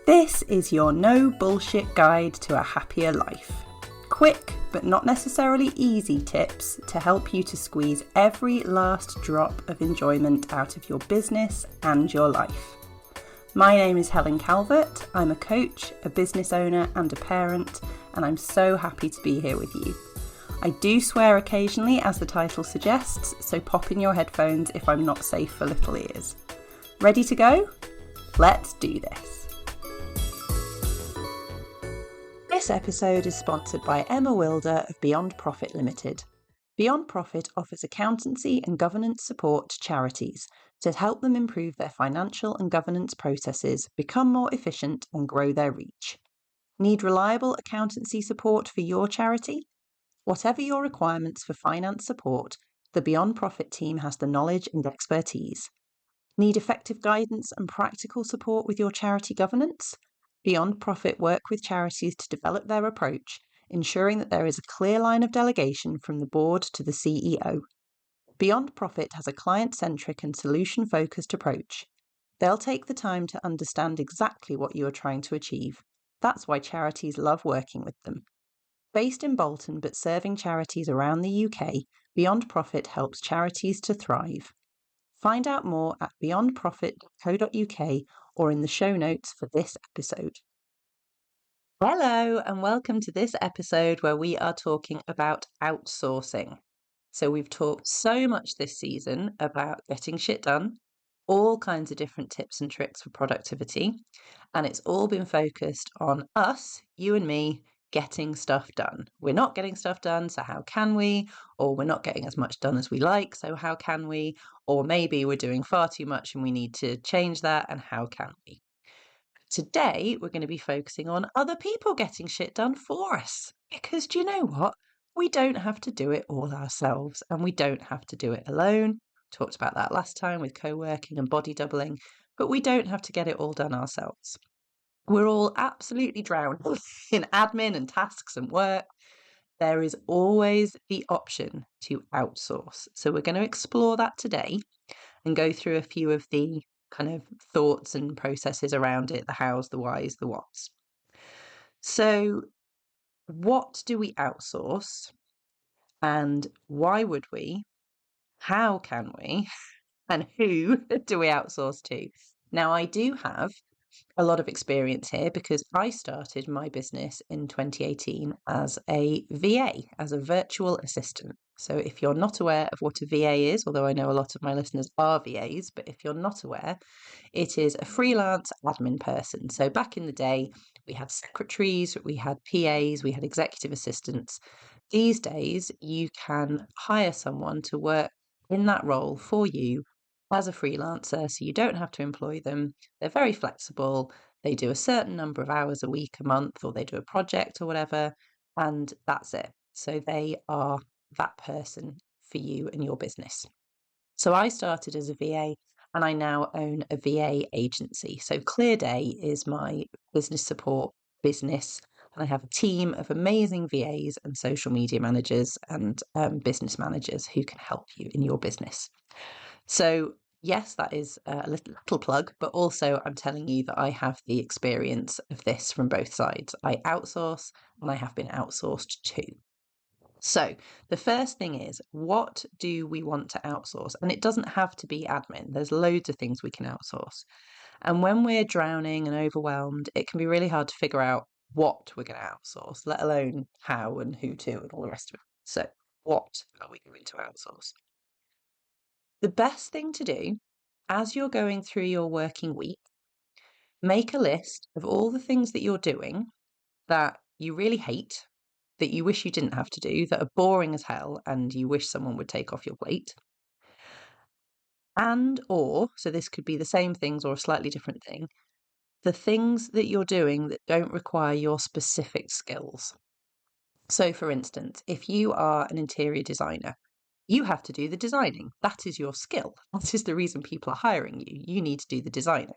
This is your no bullshit guide to a happier life. Quick, but not necessarily easy tips to help you to squeeze every last drop of enjoyment out of your business and your life. My name is Helen Calvert. I'm a coach, a business owner and a parent, and I'm so happy to be here with you. I do swear occasionally, as the title suggests, so pop in your headphones if I'm not safe for little ears. Ready to go? Let's do this. This episode is sponsored by Emma Wilder of Beyond Profit Ltd. Beyond Profit offers accountancy and governance support to charities to help them improve their financial and governance processes, become more efficient and grow their reach. Need reliable accountancy support for your charity? Whatever your requirements for finance support, the Beyond Profit team has the knowledge and expertise. Need effective guidance and practical support with your charity governance? Beyond Profit work with charities to develop their approach, ensuring that there is a clear line of delegation from the board to the CEO. Beyond Profit has a client-centric and solution-focused approach. They'll take the time to understand exactly what you are trying to achieve. That's why charities love working with them. Based in Bolton but serving charities around the UK, Beyond Profit helps charities to thrive. Find out more at beyondprofit.co.uk or in the show notes for this episode. Hello and welcome to this episode where we are talking about outsourcing. So we've talked so much this season about getting shit done, all kinds of different tips and tricks for productivity, and it's all been focused on us, you and me, getting stuff done. We're not getting stuff done, so how can we? Or we're not getting as much done as we like, so how can we? Or maybe we're doing far too much and we need to change that, and how can we? Today, we're going to be focusing on other people getting shit done for us. Because do you know what? We don't have to do it all ourselves, and we don't have to do it alone. Talked about that last time with co-working and body doubling, but we don't have to get it all done ourselves. We're all absolutely drowned in admin and tasks and work. There is always the option to outsource. So we're going to explore that today and go through a few of the kind of thoughts and processes around it, the hows, the whys, the whats. So what do we outsource and why would we? How can we? And who do we outsource to? Now, I do have a lot of experience here because I started my business in 2018 as a VA, as a virtual assistant. So if you're not aware of what a VA is, although I know a lot of my listeners are VAs, but if you're not aware, it is a freelance admin person. So back in the day, we had secretaries, we had PAs, we had executive assistants. These days, you can hire someone to work in that role for you as a freelancer, so you don't have to employ them. They're very flexible. They do a certain number of hours a week, a month, or they do a project or whatever, and that's it. So they are that person for you and your business. So I started as a VA and I now own a VA agency. So ClearDay is my business support business. And I have a team of amazing VAs and social media managers and business managers who can help you in your business. So yes, that is a little plug, but also I'm telling you that I have the experience of this from both sides. I outsource and I have been outsourced to. So the first thing is, what do we want to outsource? And it doesn't have to be admin. There's loads of things we can outsource. And when we're drowning and overwhelmed, it can be really hard to figure out what we're going to outsource, let alone how and who to and all the rest of it. So what are we going to outsource? The best thing to do as you're going through your working week, make a list of all the things that you're doing that you really hate, that you wish you didn't have to do, that are boring as hell and you wish someone would take off your plate. So this could be the same things or a slightly different thing, the things that you're doing that don't require your specific skills. So for instance, if you are an interior designer, you have to do the designing. That is your skill. That is the reason people are hiring you. You need to do the designing.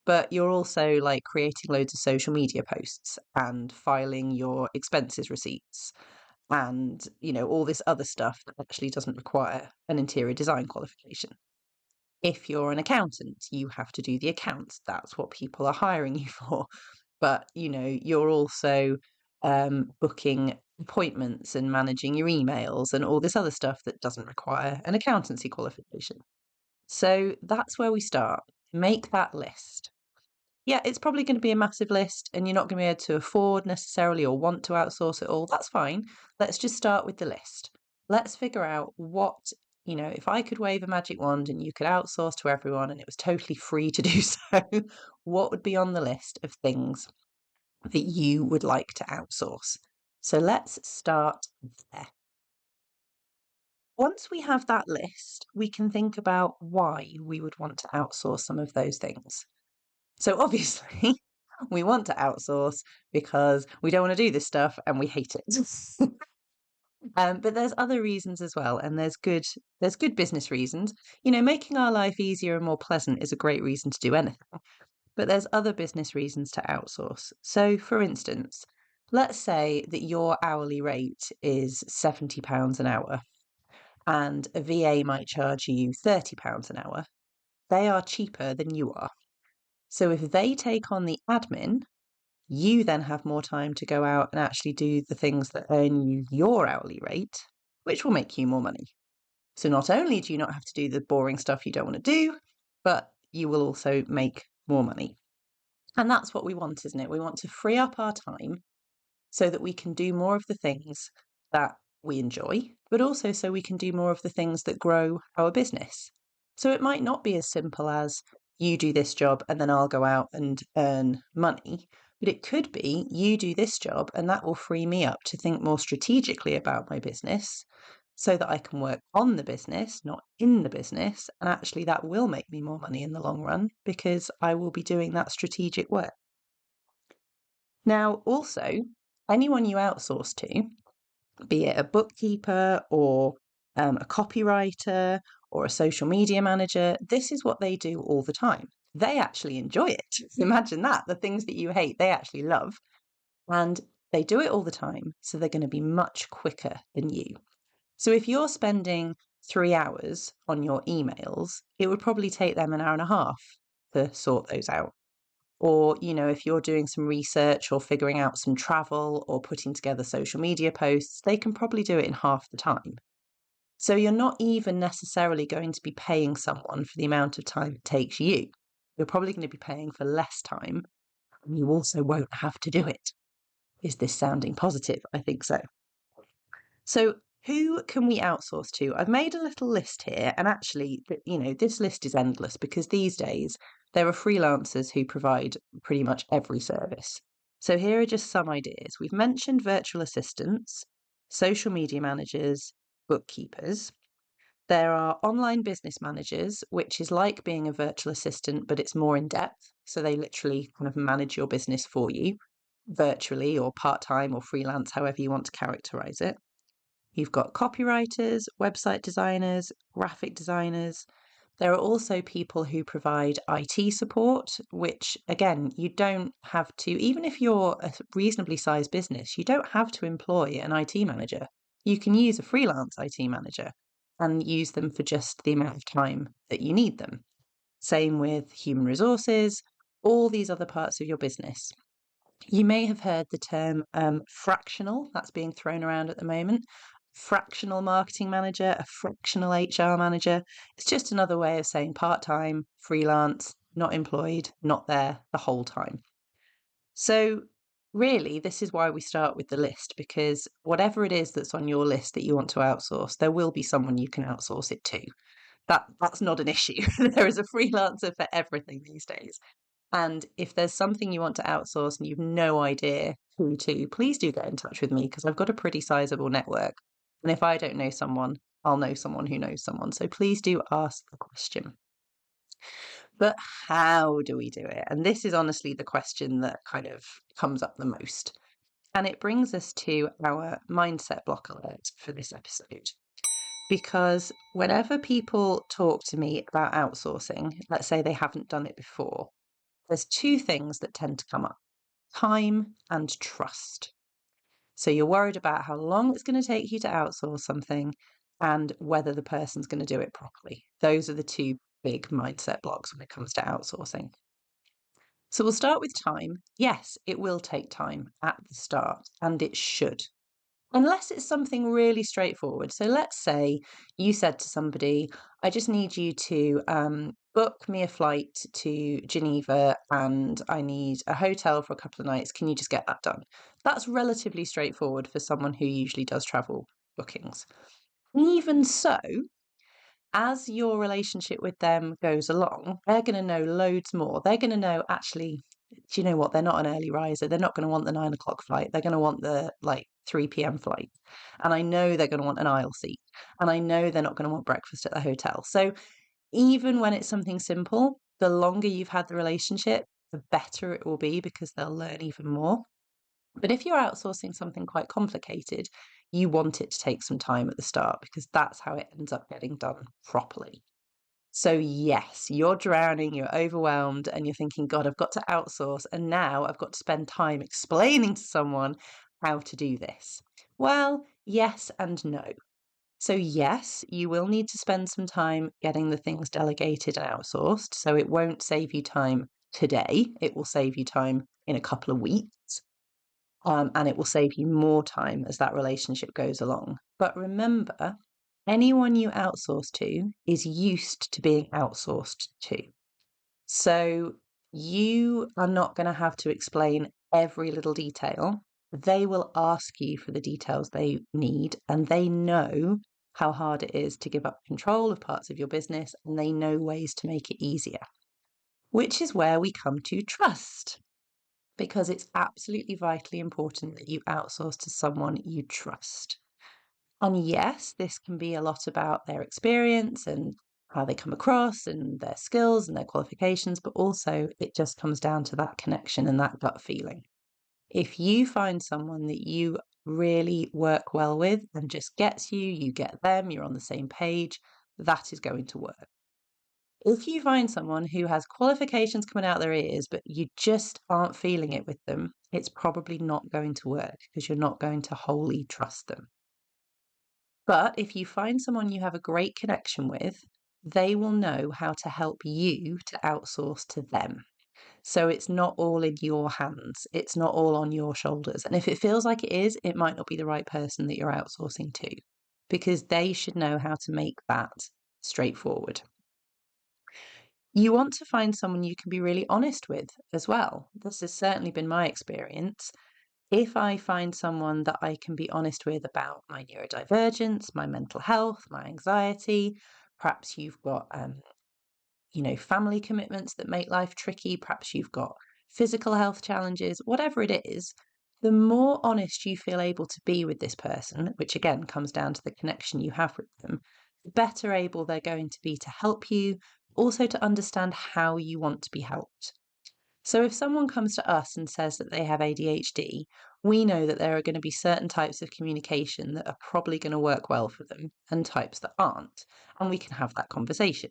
But you're also like creating loads of social media posts and filing your expenses receipts and, all this other stuff that actually doesn't require an interior design qualification. If you're an accountant, you have to do the accounts. That's what people are hiring you for. But, you're also booking appointments and managing your emails and all this other stuff that doesn't require an accountancy qualification. So that's where we start. Make that list. Yeah, it's probably going to be a massive list and you're not going to be able to afford necessarily or want to outsource it all. That's fine. Let's just start with the list. Let's figure out what, if I could wave a magic wand and you could outsource to everyone and it was totally free to do so, what would be on the list of things that you would like to outsource? So let's start there. Once we have that list, we can think about why we would want to outsource some of those things. So obviously, we want to outsource because we don't want to do this stuff and we hate it. But there's other reasons as well, and there's good business reasons. Making our life easier and more pleasant is a great reason to do anything. But there's other business reasons to outsource. So, for instance, let's say that your hourly rate is £70 an hour, and a VA might charge you £30 an hour. They are cheaper than you are. So if they take on the admin, you then have more time to go out and actually do the things that earn you your hourly rate, which will make you more money. So not only do you not have to do the boring stuff you don't want to do, but you will also make more money. And that's what we want, isn't it? We want to free up our time so that we can do more of the things that we enjoy, but also so we can do more of the things that grow our business. So it might not be as simple as you do this job and then I'll go out and earn money, but it could be you do this job and that will free me up to think more strategically about my business so that I can work on the business, not in the business. And actually, that will make me more money in the long run because I will be doing that strategic work. Now, also, anyone you outsource to, be it a bookkeeper or a copywriter or a social media manager, this is what they do all the time. They actually enjoy it. Imagine that. The things that you hate, they actually love. And they do it all the time. So they're going to be much quicker than you. So if you're spending 3 hours on your emails, it would probably take them an hour and a half to sort those out. Or, if you're doing some research or figuring out some travel or putting together social media posts, they can probably do it in half the time. So you're not even necessarily going to be paying someone for the amount of time it takes you. You're probably going to be paying for less time, and you also won't have to do it. Is this sounding positive? I think so. So who can we outsource to? I've made a little list here, and actually, this list is endless because these days there are freelancers who provide pretty much every service. So here are just some ideas. We've mentioned virtual assistants, social media managers, bookkeepers. There are online business managers, which is like being a virtual assistant, but it's more in depth. So they literally kind of manage your business for you virtually or part-time or freelance, however you want to characterize it. You've got copywriters, website designers, graphic designers. There are also people who provide IT support, which again, you don't have to, even if you're a reasonably sized business, you don't have to employ an IT manager. You can use a freelance IT manager and use them for just the amount of time that you need them. Same with human resources, all these other parts of your business. You may have heard the term fractional, that's being thrown around at the moment. Fractional marketing manager, a fractional HR manager. It's just another way of saying part-time, freelance, not employed, not there the whole time. So really, this is why we start with the list, because whatever it is that's on your list that you want to outsource, there will be someone you can outsource it to. That's not an issue. There is a freelancer for everything these days. And if there's something you want to outsource and you've no idea who to, please do get in touch with me because I've got a pretty sizable network. And if I don't know someone, I'll know someone who knows someone. So please do ask the question. But how do we do it? And this is honestly the question that kind of comes up the most. And it brings us to our mindset block alert for this episode. Because whenever people talk to me about outsourcing, let's say they haven't done it before, there's two things that tend to come up: time and trust. So you're worried about how long it's going to take you to outsource something and whether the person's going to do it properly. Those are the two big mindset blocks when it comes to outsourcing. So we'll start with time. Yes, it will take time at the start, and it should, unless it's something really straightforward. So let's say you said to somebody, I just need you to book me a flight to Geneva and I need a hotel for a couple of nights. Can you just get that done? That's relatively straightforward for someone who usually does travel bookings. Even so, as your relationship with them goes along, they're going to know loads more. They're going to know, actually, do you know what? They're not an early riser. They're not going to want the 9 o'clock flight. They're going to want the 3 p.m. flight. And I know they're going to want an aisle seat. And I know they're not going to want breakfast at the hotel. So even when it's something simple, the longer you've had the relationship, the better it will be because they'll learn even more. But if you're outsourcing something quite complicated, you want it to take some time at the start because that's how it ends up getting done properly. So yes, you're drowning, you're overwhelmed, and you're thinking, God, I've got to outsource, and now I've got to spend time explaining to someone how to do this. Well, yes and no. So yes, you will need to spend some time getting the things delegated and outsourced. So it won't save you time today. It will save you time in a couple of weeks. And it will save you more time as that relationship goes along. But remember, anyone you outsource to is used to being outsourced to. So you are not going to have to explain every little detail. They will ask you for the details they need, and they know how hard it is to give up control of parts of your business, and they know ways to make it easier, which is where we come to trust. Because it's absolutely vitally important that you outsource to someone you trust. And yes, this can be a lot about their experience and how they come across and their skills and their qualifications, but also it just comes down to that connection and that gut feeling. If you find someone that you really work well with and just gets you, you get them, you're on the same page, that is going to work. If you find someone who has qualifications coming out their ears, but you just aren't feeling it with them, it's probably not going to work because you're not going to wholly trust them. But if you find someone you have a great connection with, they will know how to help you to outsource to them. So it's not all in your hands. It's not all on your shoulders. And if it feels like it is, it might not be the right person that you're outsourcing to because they should know how to make that straightforward. You want to find someone you can be really honest with as well. This has certainly been my experience. If I find someone that I can be honest with about my neurodivergence, my mental health, my anxiety, perhaps you've got, family commitments that make life tricky, perhaps you've got physical health challenges, whatever it is, the more honest you feel able to be with this person, which again comes down to the connection you have with them, the better able they're going to be to help you, also to understand how you want to be helped. So if someone comes to us and says that they have ADHD, we know that there are going to be certain types of communication that are probably going to work well for them and types that aren't, and we can have that conversation.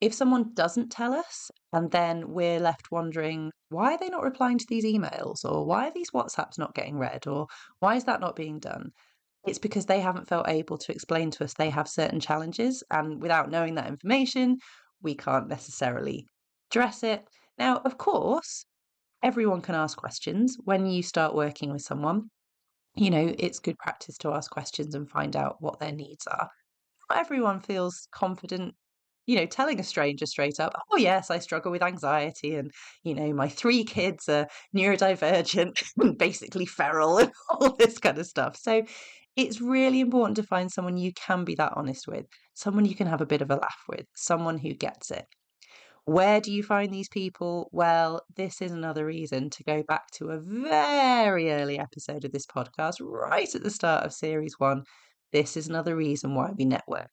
If someone doesn't tell us and then we're left wondering, why are they not replying to these emails? Or why are these WhatsApps not getting read? Or why is that not being done? It's because they haven't felt able to explain to us they have certain challenges. And without knowing that information, we can't necessarily address it. Now, of course, everyone can ask questions when you start working with someone. It's good practice to ask questions and find out what their needs are. Not everyone feels confident telling a stranger straight up, oh, yes, I struggle with anxiety and, my 3 kids are neurodivergent and basically feral and all this kind of stuff. So it's really important to find someone you can be that honest with, someone you can have a bit of a laugh with, someone who gets it. Where do you find these people? Well, this is another reason to go back to a very early episode of this podcast, right at the start of series 1. This is another reason why we network.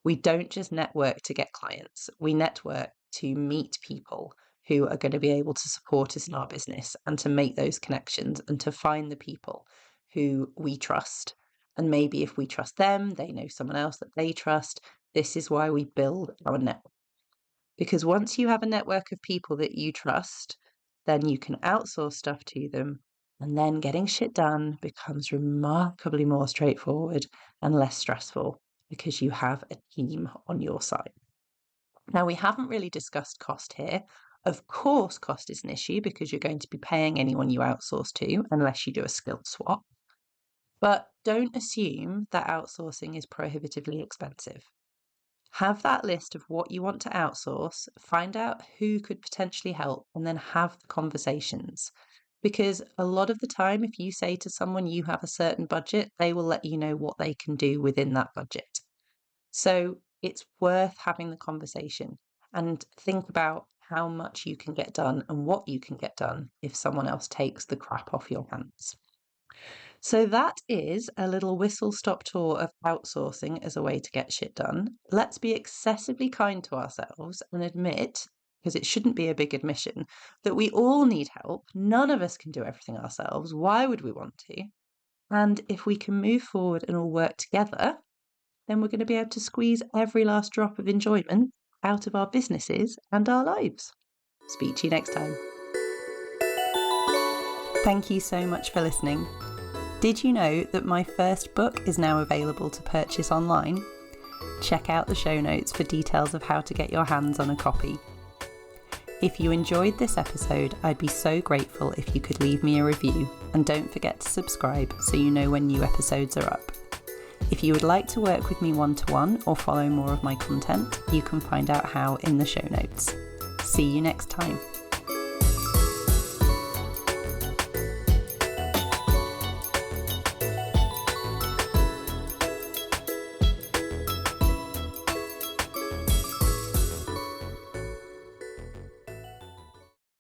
We don't just network to get clients. We network to meet people who are going to be able to support us in our business and to make those connections and to find the people who we trust. And maybe if we trust them, they know someone else that they trust. This is why we build our network. Because once you have a network of people that you trust, then you can outsource stuff to them. And then getting shit done becomes remarkably more straightforward and less stressful because you have a team on your side. Now, we haven't really discussed cost here. Of course, cost is an issue because you're going to be paying anyone you outsource to unless you do a skilled swap. But don't assume that outsourcing is prohibitively expensive. Have that list of what you want to outsource, find out who could potentially help, and then have the conversations. Because a lot of the time, if you say to someone you have a certain budget, they will let you know what they can do within that budget. So it's worth having the conversation and think about how much you can get done and what you can get done if someone else takes the crap off your hands. So that is a little whistle-stop tour of outsourcing as a way to get shit done. Let's be excessively kind to ourselves and admit, because it shouldn't be a big admission, that we all need help. None of us can do everything ourselves. Why would we want to? And if we can move forward and all work together, then we're going to be able to squeeze every last drop of enjoyment out of our businesses and our lives. Speak to you next time. Thank you so much for listening. Did you know that my first book is now available to purchase online? Check out the show notes for details of how to get your hands on a copy. If you enjoyed this episode, I'd be so grateful if you could leave me a review, and don't forget to subscribe so you know when new episodes are up. If you would like to work with me one-to-one or follow more of my content, you can find out how in the show notes. See you next time.